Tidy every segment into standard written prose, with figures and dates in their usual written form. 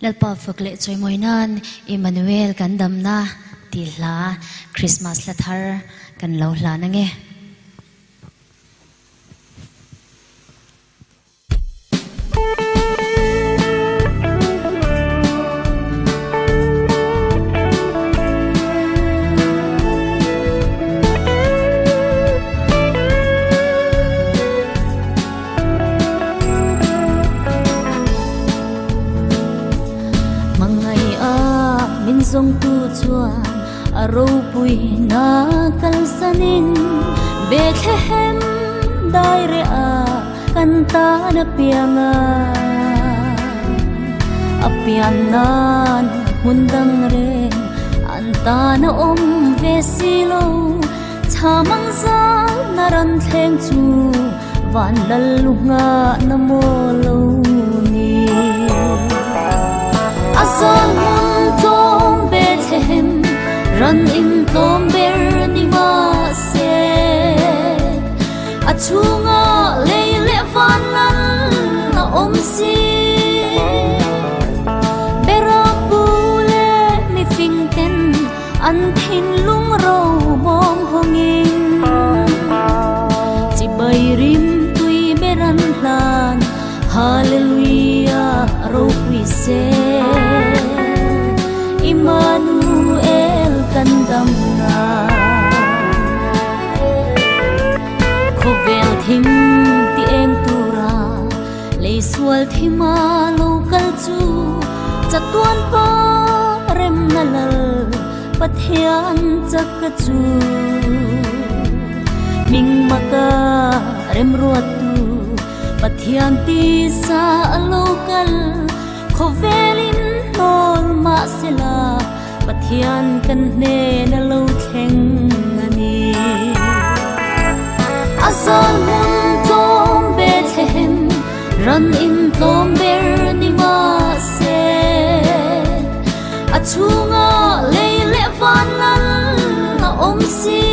lalpa fakle choi moinan Emmanuel kan damna tilha Christmas la thar kan lo hla na nge zong tu chuan aro pui na kal sanin Bethlehem dai re a kan ta na pianga apian nan mundang re an ta na om ve silo chamang za naran thleng chu van lal lunga na mo lo ni asal Run in tomber ni ma se achunga leile vanan na om si bera pule mi fingten an thin lung ro mong hongin chi bai rim tui beran hlan hallelujah ro pi se Emmanuel kan damna khovel thim ti eng tura lei sual thima local chu chatuan pa rem nalal pathian chak chu ming maka rem ruat tu pathian ti sa local khovelin nol ma sela pathian kan ne na lo theng ani asal mun tom Bethlehem run in tomber ni ma se achunga leile vanan na om si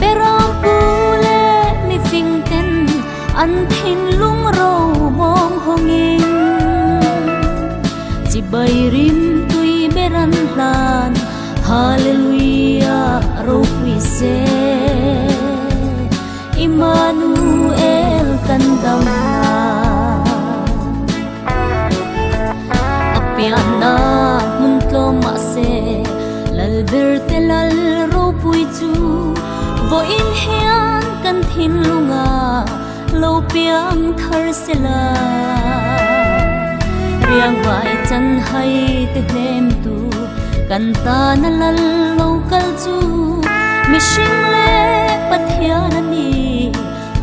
bera pule mi fingten an thin lung ro mong hongin chi bai rim tui beran hlan hallelujah ro pi se Emmanuel kan damna apiana muntlo ma se lal berte lal ro pui chu vo in hian kan thin lunga lo piang thar sela riang vai chan hai te hlem tu kan ta na lal local chu mishing le pathian ani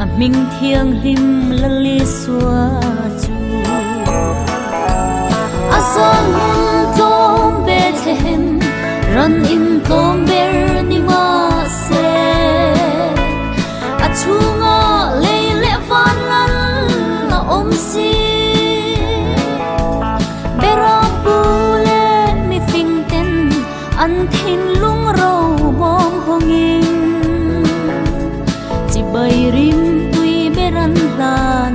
a ming thiang lim lali suwa chu asal mun tom Bethlehem run in tomber ni ma se achunga leile vanan na om si an thin lung ro mong hongin chi bai rim tui beran hlan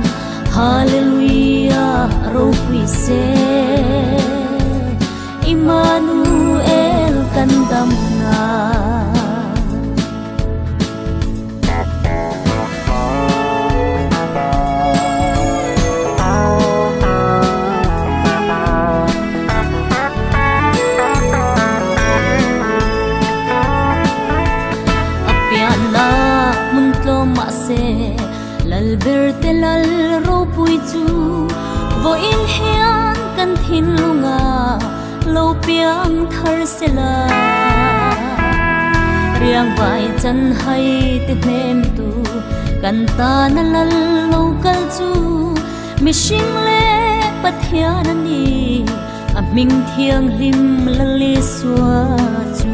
hallelujah ro pi se Emmanuel kan damna lal berte lal ro pui chu vo in hian kan thin lunga lo piang thar sela riang vai chan hai te hnem tu kan ta na lal local chu mishing le pathian ani a ming thiang lim lali suwa chu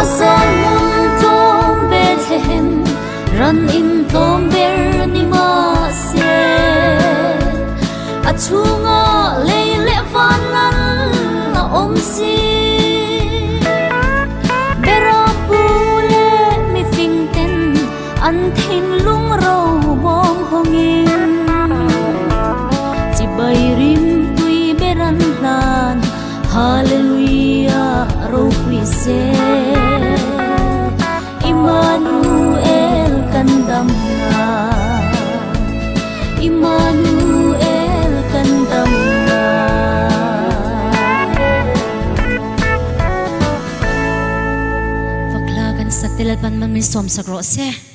asal mun tom Bethlehem run in tomber ni ma se achunga leile vanan na om si bera pule mi fingten an thin lung ro mong hongin lan hallelujah ro pi se Immanuel kandam na Immanuel kandam na Vakla kan sa tilalpan man min som sa gro se